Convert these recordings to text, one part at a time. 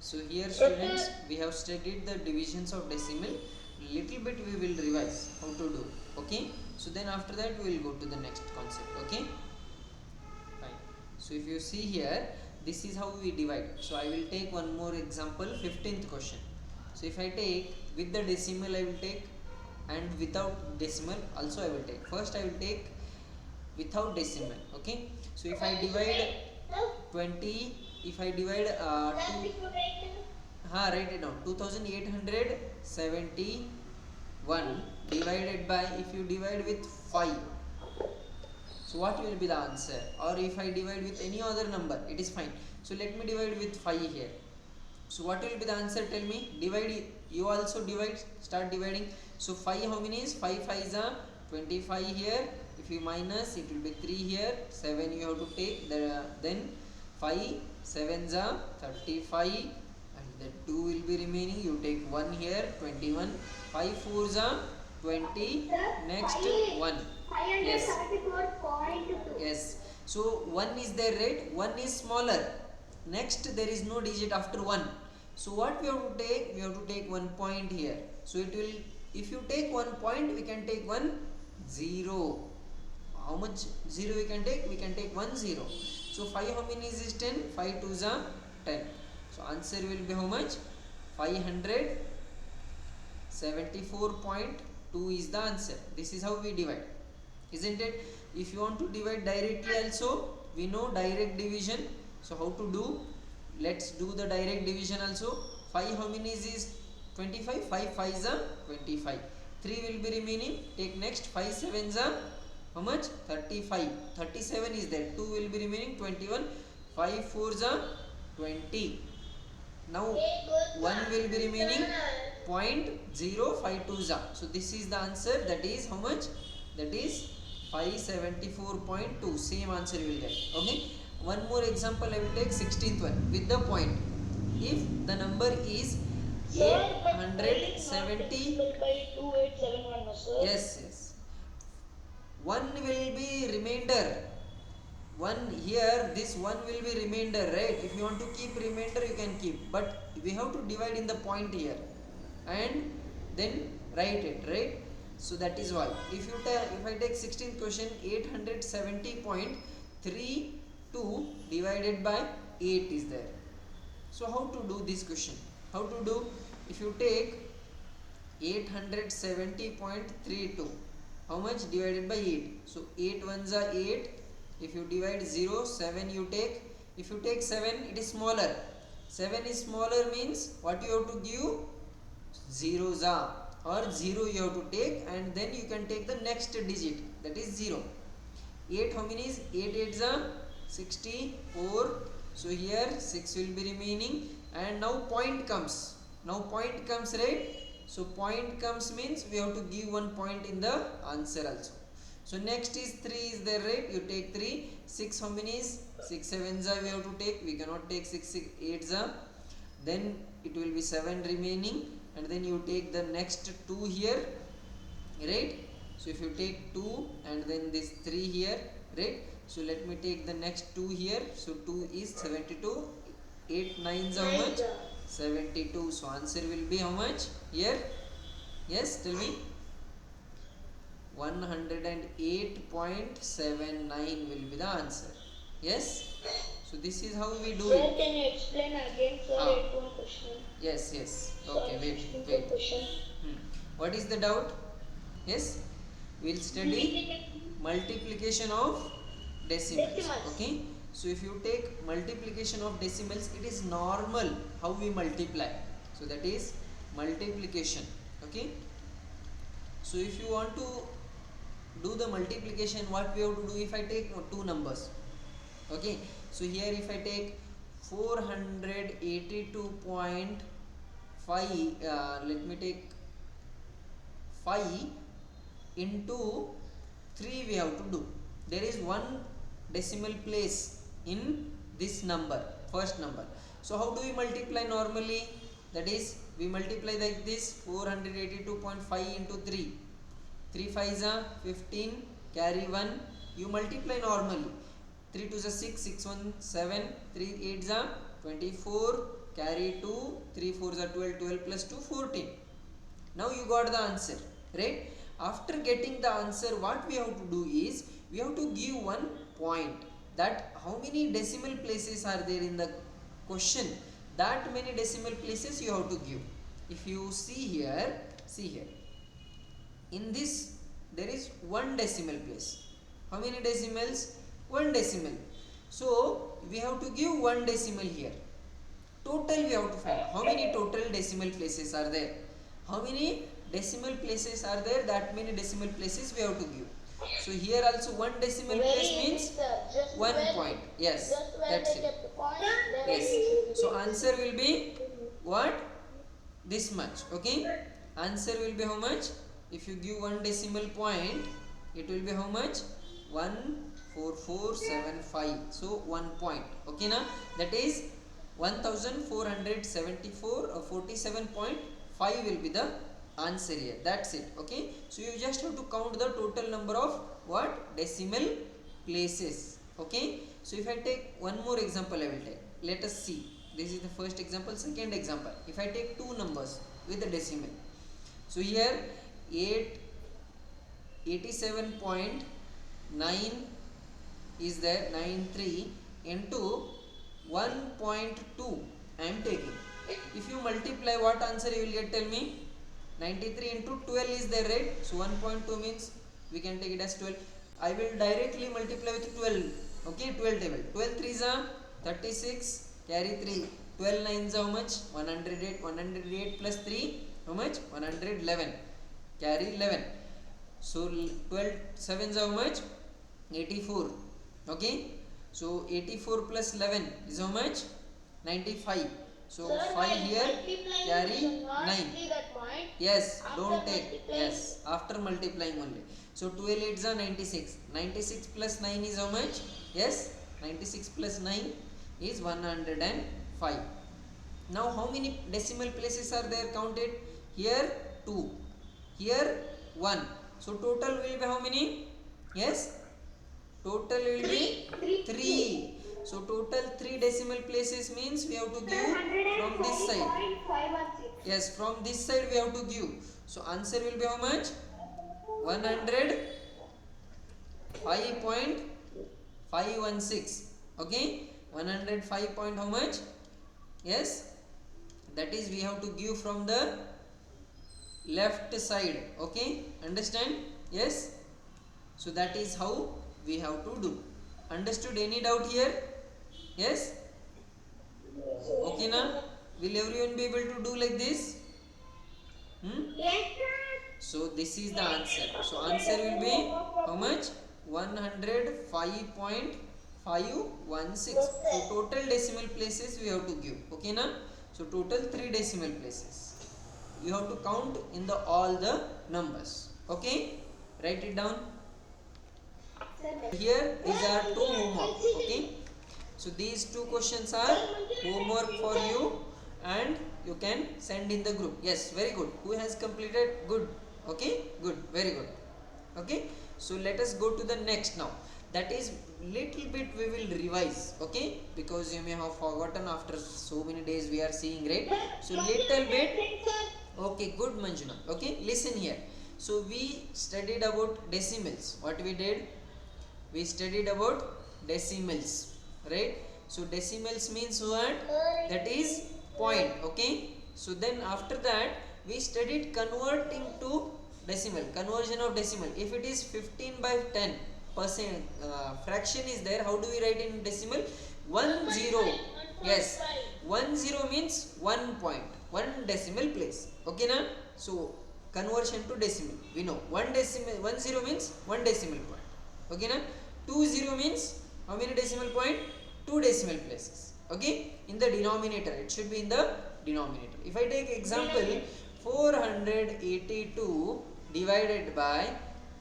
So here students, we have studied the divisions of decimal. Little bit we will revise how to do. Okay, so then after that we will go to the next concept. Okay, fine. So if you see here, this is how we divide. So I will take one more example, 15th question. So if I take with the decimal, I will take, and without decimal also I will take. First I will take without decimal. Okay, so if I divide 20, if I divide write it down, 2871 divided by, if you divide with 5, so what will be the answer? Or if I divide with any other number, it is fine. So let me divide with 5 here. So what will be the answer? Tell me. Divide, you also divide, start dividing. So 5 how many is? 5 5s are 25 here. If you minus, it will be 3 here. 7 you have to take, then 5 7s are 35, and the 2 will be remaining. You take 1 here, 21. 5 4s are 20. Next 1. Yes. Yes. So 1 is there, right? 1 is smaller. Next there is no digit after 1. So what we have to take? We have to take 1 point here. So it will, if you take 1 point, we can take 1 0. How much 0 we can take? We can take 1 0. So 5 how many is 10? 5 2s are 10. So answer will be how much? 574.2 is the answer. This is how we divide, isn't it? If you want to divide directly also, we know direct division. So how to do? Let's do the direct division also. 5 how many is 25? 5 5s are 25. 3 will be remaining. Take next 5 7s are how much? 35. 37 is there. 2 will be remaining. 21. 5 4s are 20. Now 1 will be remaining. 0.052s are. So this is the answer. That is how much? That is 574.2. Same answer you will get. Okay. One more example I will take, 16th one, with the point. If the number is 870, yes, yes, 1 will be remainder. 1 here, this 1 will be remainder, right? If you want to keep remainder, you can keep, but we have to divide in the point here and then write it, right? So that is why. If I take 16th question, 870.32 divided by 8 is there. So how to do this question? How to do? If you take 870.32, how much divided by 8? So 8 ones are 8. If you divide 0, 7 you take. If you take 7, it is smaller. 7 is smaller means what you have to give? Zeros are, or 0 you have to take, and then you can take the next digit, that is 0. 8 how many is? 8 8s are 64. So here 6 will be remaining, and now point comes. Now point comes, right? So point comes means we have to give 1 point in the answer also. So next is 3 is there, right? You take 3. 6 how many is? 6 7s are we have to take. We cannot take 6 8s are. Then it will be 7 remaining, and then you take the next 2 here, right? So if you take 2 and then this 3 here, right? So let me take the next 2 here. So 2 is 72. 8 9s how much? 72. So answer will be how much here? Yes, tell me. 108.79 will be the answer. Yes. So this is how we do it. Can you explain again, sir? One question. Yes, yes. Okay, wait. What is the doubt? Yes, we will study multiplication of decimals. Okay. So if you take multiplication of decimals, it is normal how we multiply. So that is multiplication. Okay. So if you want to do the multiplication, what we have to do? If I take two numbers, okay. So here if I take 482.5, let me take 5 into 3 we have to do. There is one decimal place in this number, first number. So how do we multiply normally? That is, we multiply like this, 482.5 into 3. 3 5s are 15, carry 1. You multiply normally. 3 2s are 6, 6 1 7, 3 8s are 24, carry 2, 3 4s are 12, 12 plus 2 14. Now you got the answer, right? After getting the answer, what we have to do is we have to give one point, that how many decimal places are there in the question, that many decimal places you have to give. If you see here, in this there is one decimal place. How many decimals? One decimal. So we have to give one decimal here. Total we have to find. How many total decimal places are there? How many decimal places are there? That many decimal places we have to give. So here also one decimal place means one point. Yes, that's it. Yes. So answer will be what? This much. Okay. Answer will be how much? If you give one decimal point, it will be how much? 14475. So 1 point. Okay, now that is 1474 or 47.5 will be the answer here. That's it. Okay, so you just have to count the total number of what? Decimal places. Okay, so if I take one more example, I will take. Let us see. This is the first example. Second example, if I take two numbers with the decimal. So here 87.9 is there, 93 into 1.2 I am taking. If you multiply, what answer you will get? Tell me. 93 into 12 is there, right? So 1.2 means we can take it as 12. I will directly multiply with 12. Okay, 12 table. 12 3s are 36, carry 3. 12 9s how much? 108. 108 plus 3 how much? 111. Carry 11. So 12 7s how much? 84. Okay, so 84 plus 11 is how much? 95. So Sir, 5 here, carry 9. Yes, don't take. Multiplying. Yes, after multiplying only. So 12 8s are 96. 96 plus 9 is how much? Yes, 96 plus 9 is 105. Now how many decimal places are there counted? Here 2, here 1. So total will be how many? Yes, total will be 3. So total 3 decimal places means we have to give from this side. Yes, from this side we have to give. So answer will be how much? 105.516. Okay, 105 point how much? Yes, that is we have to give from the left side. Okay, understand? Yes, so that is how we have to do. Understood? Any doubt here? Yes. Okay, now will everyone be able to do like this? So this is the answer. So answer will be how much? 105.516. So total decimal places we have to give. Okay, now so total 3 decimal places. You have to count in the all the numbers. Okay, write it down. Here these are 2 homework. Okay, so these 2 questions are homework for you and you can send in the group. Yes, very good. Who has completed? Good. Okay, good, very good. Okay, so let us go to the next now. That is little bit we will revise. Okay, because you may have forgotten after so many days we are seeing, right? So little bit. Okay, good, Manjuna. Okay, listen here. So we studied about decimals. What we did? We studied about decimals, right? So decimals means what? That is point. Okay, so then after that we studied converting to decimal, conversion of decimal. If it is 15/10% fraction is there, how do we write in decimal? 10. Yes, 10 means 1 point, 1 decimal place. Okay, na? So conversion to decimal, we know 1 decimal, 10 means 1 decimal point. Okay, na? 20 means how many decimal point? 2 decimal places. Okay, in the denominator, it should be in the denominator. If I take example 482 divided by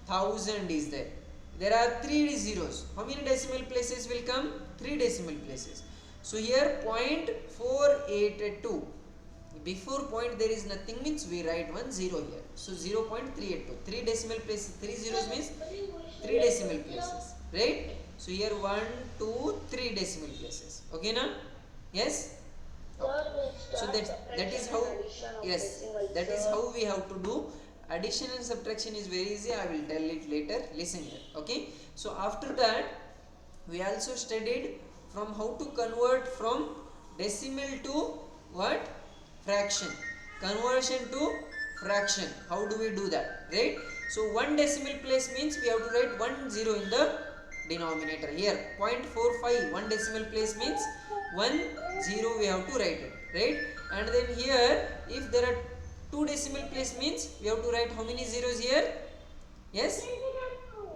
1000 is there. There are 3 zeros. How many decimal places will come? 3 decimal places. So here 0.482. Before point there is nothing means we write 1 0 here. So 0.382. 3 decimal places. 3 zeros means 3 decimal places. Right? So here 1, 2, 3 decimal places. Okay, now? Yes? Okay. So that is how, yes, that is how we have to do. Addition and subtraction is very easy. I will tell it later. Listen here. Okay. So after that, we also studied from how to convert from decimal to what? Fraction. Conversion to fraction. How do we do that? Right. So one decimal place means we have to write 1 0 in the denominator. Here 0.45, one decimal place means 1 0 we have to write it, right? And then here if there are two decimal place means we have to write how many zeros here? Yes,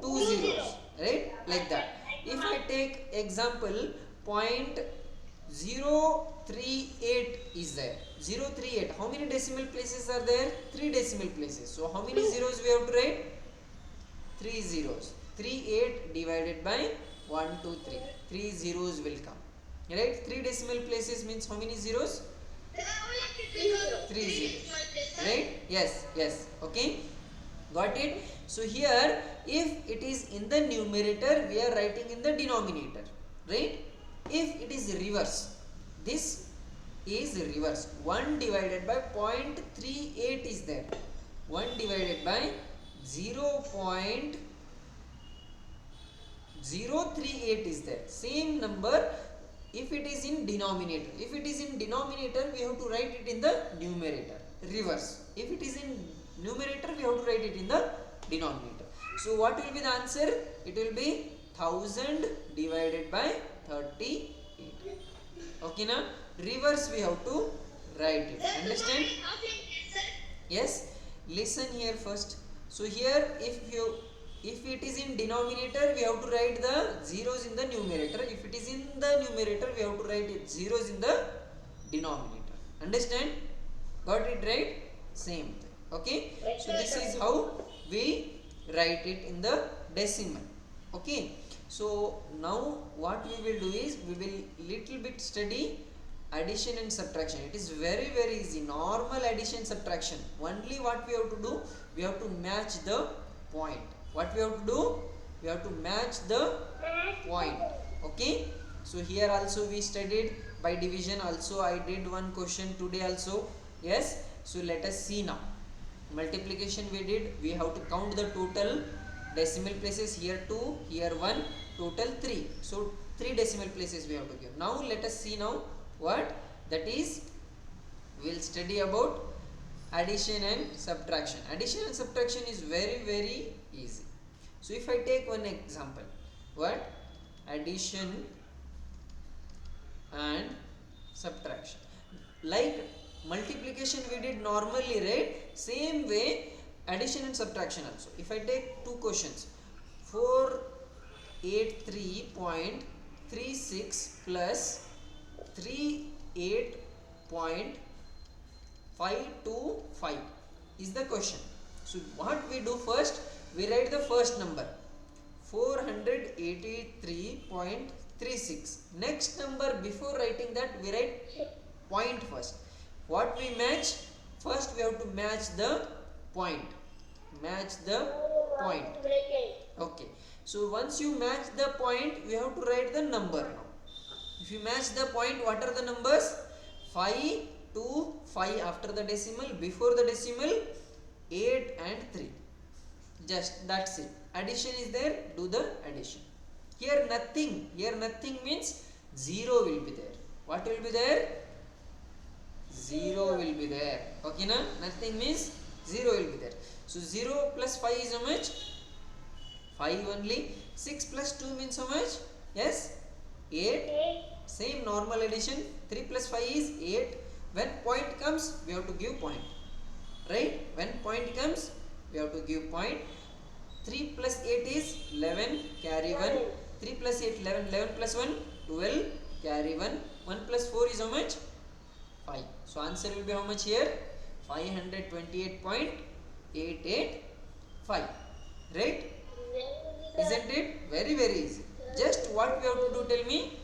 two zeros, right? Like that. If I take example, 0.038 is there. 038, how many decimal places are there? 3 decimal places. So how many zeros we have to write? 3 zeros. 38 divided by 1 2 3. 3 zeros will come, right? 3 decimal places means how many zeros? 3 zeros, right? Yes, yes. Okay, got it. So here if it is in the numerator, we are writing in the denominator, right? If it is reverse, this is reverse. 1 divided by 0.38 is there. 1 divided by 0.038 is there. Same number if it is in denominator. If it is in denominator, we have to write it in the numerator. Reverse. If it is in numerator, we have to write it in the denominator. So what will be the answer? It will be 1000 divided by 38. Okay, now reverse we have to write it. Understand? Yes. Listen here first. So here if it is in denominator, we have to write the zeros in the numerator. If it is in the numerator, we have to write it zeros in the denominator. Understand? Got it right? Same thing. Okay. So this is how we write it in the decimal. Okay. So now what we will do is we will little bit study addition and subtraction. It is very easy. Normal addition subtraction. Only what we have to do, we have to match the point. What we have to do? We have to match the point. Okay. So here also we studied by division. Also I did one question today also. Yes. So let us see now. Multiplication we did. We have to count the total decimal places. Here 2, here 1, total 3. So 3 decimal places we have to give. Now let us see now what that is. We will study about addition and subtraction. Addition and subtraction is very easy. So if I take one example, what? Addition and subtraction. Like multiplication we did normally, right? Same way addition and subtraction also. If I take two questions, 483.36 plus 38.525 is the question. So what we do first, we write the first number 483.36. next number, before writing that we write point first. What we match? First we have to match the point. Okay. So once you match the point, we have to write the number now. If you match the point, what are the numbers? 5 2 5 after the decimal, before the decimal 8 and 3. Just that's it. Addition is there, do the addition. Here nothing means 0 will be there. What will be there? 0 will be there. Okay, na? Nothing means 0 will be there. So 0 plus 5 is how much? 5 only. 6 plus 2 means how much? Yes? 8. Same normal addition. 3 plus 5 is 8. When point comes, we have to give point. Right? When point comes, we have to give point. 3 plus 8 is 11, carry 1. 3 plus 8, 11. 11 plus 1, 12, carry 1. 1 plus 4 is how much? 5. So answer will be how much here? 528.885. Right? Isn't it? Very easy. Just what we have to do, tell me?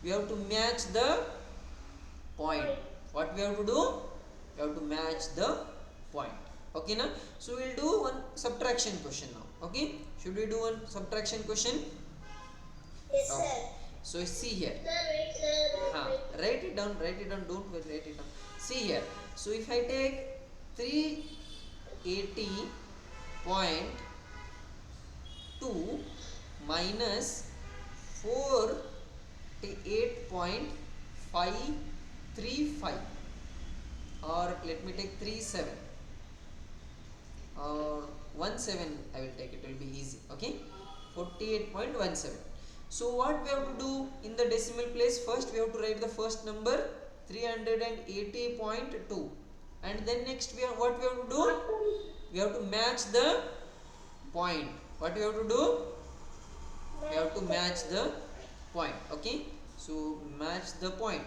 We have to match the point. What we have to do? We have to match the point. Okay, now? So we will do one subtraction question now. Okay? Should we do one subtraction question? Yes, Okay. sir. So see here. Sir, wait, sir. Write it down. Don't write it down. See here. So if I take 380.2 minus 48.535, or let me take 37 or 17, I will take, it will be easy. Okay, 48.17. So what we have to do in the decimal place? First we have to write the first number 380.2, and then next what we have to do? We have to match the point. What we have to do? We have to match the point. Okay, so match the point.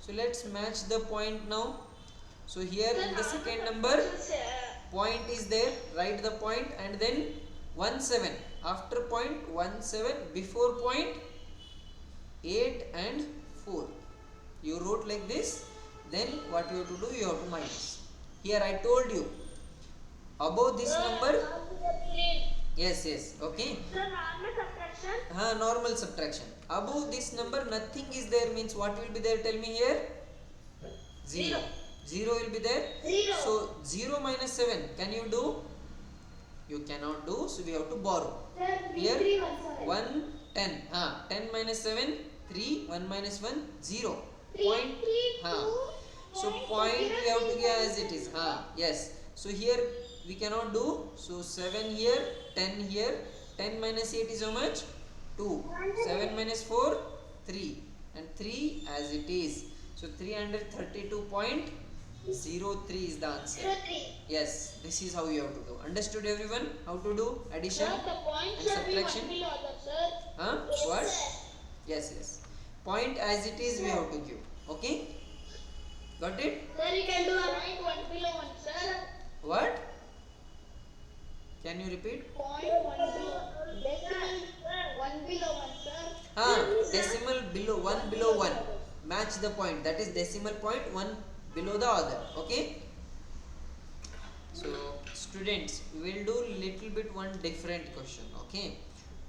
So let's match the point now. So here in the second number, point is there, write the point, and then 17 after point, 17 before point, 8 and 4 you wrote like this. Then what you have to do? You have to minus. Here I told you above this number. Yes, okay. Normal subtraction. Above this number nothing is there means what will be there? Tell me here. 0 will be there. So 0 minus 7, can you do? You cannot do, so we have to borrow. Here 1 10. 10 minus 7 3, 1 minus 1 0. Point. So point we have to give as it is. Yes. So here we cannot do. So 7 here, 10 here. 10 minus 8 is how much? 2. 7 minus 4 3, and 3 as it is. So 332.03 is the answer. Yes, this is how you have to do. Understood everyone? How to do addition and subtraction? What? Yes. Point as it is we have to give. Okay? Got it? Sir, you can do a point 1 below 1, sir. What? Can you repeat? Point 1 below. Decimal 1 below 1, sir. Decimal below 1 below 1. Match the point. That is decimal point 1 below the other. Okay? So students, we will do little bit one different question. Okay?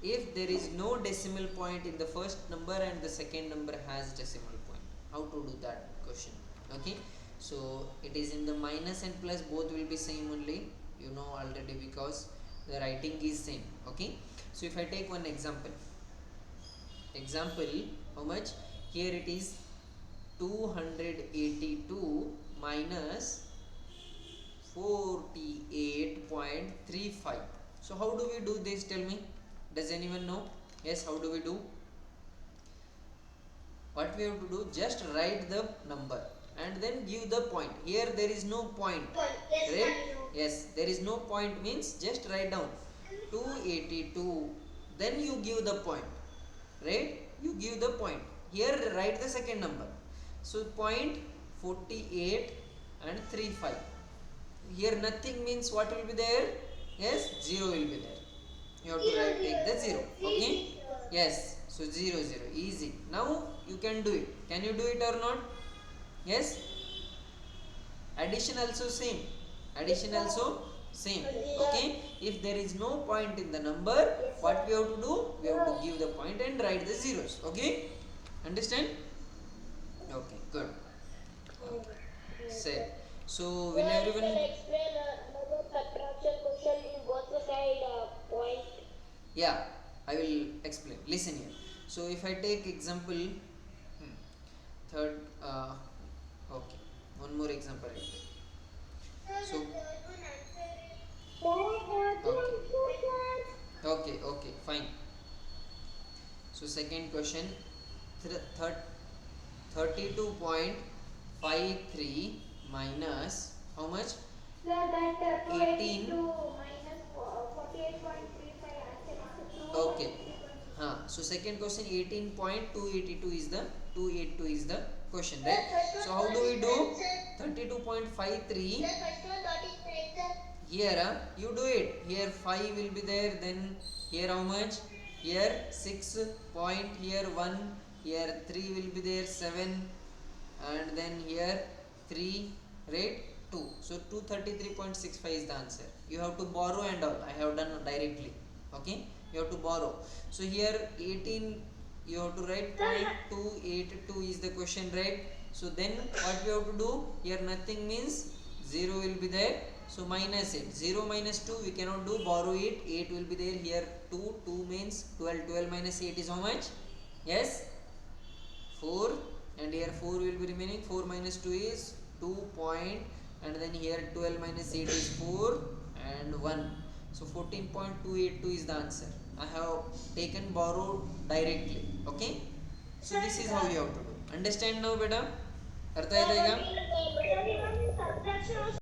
If there is no decimal point in the first number and the second number has decimal point, how to do that question? Okay? So it is in the minus and plus, both will be same only, you know already, because the writing is same. Okay? So if I take one example, how much? Here it is 282 minus 48.35. So how do we do this? Tell me. Does anyone know? Yes, how do we do? What we have to do? Just write the number and then give the point. Here there is no point. Right? Yes, there is no point means just write down 282. Then you give the point. Right? You give the point. Here write the second number. So point 48 and 35. Here nothing means what will be there? Yes, 0 will be there. You have to take the 0. Okay? Yes. So 0. Easy. Now you can do it. Can you do it or not? Yes. Addition also same. Okay? If there is no point in the number, what we have to do? We have to give the point and write the zeros. Okay? Understand? Okay, good. Okay. Say. So will everyone explain another subtraction question in both the side point? Yeah, I will explain. Listen here. So if I take example third, okay, one more example I will take. So okay, fine. So second question, 32.53 minus how much? 18. Okay. So second question, 18.282 is the question, right? So how do we do 32.53? Here you do it. Here 5 will be there. Then here how much? Here 6 point. Here 1. Here 3 will be there. 7, and then here 3, right? 2. So 233.65 is the answer. You have to borrow and all. I have done directly. Okay? You have to borrow. So here 18 you have to write 0.282 is the question, right? So then what we have to do here? Nothing means 0 will be there, so minus it. 0 minus 2 we cannot do, borrow it. 8 will be there here. 2 means 12. 12 minus 8 is how much? Yes, 4. And here 4 will be remaining. 4 minus 2 is 2 point, and then here 12 minus 8 is 4 and 1. So 14.282 is the answer. I have taken borrowed directly. Okay, so this is how you have to do. Understand now beta? अर्थ आहे का?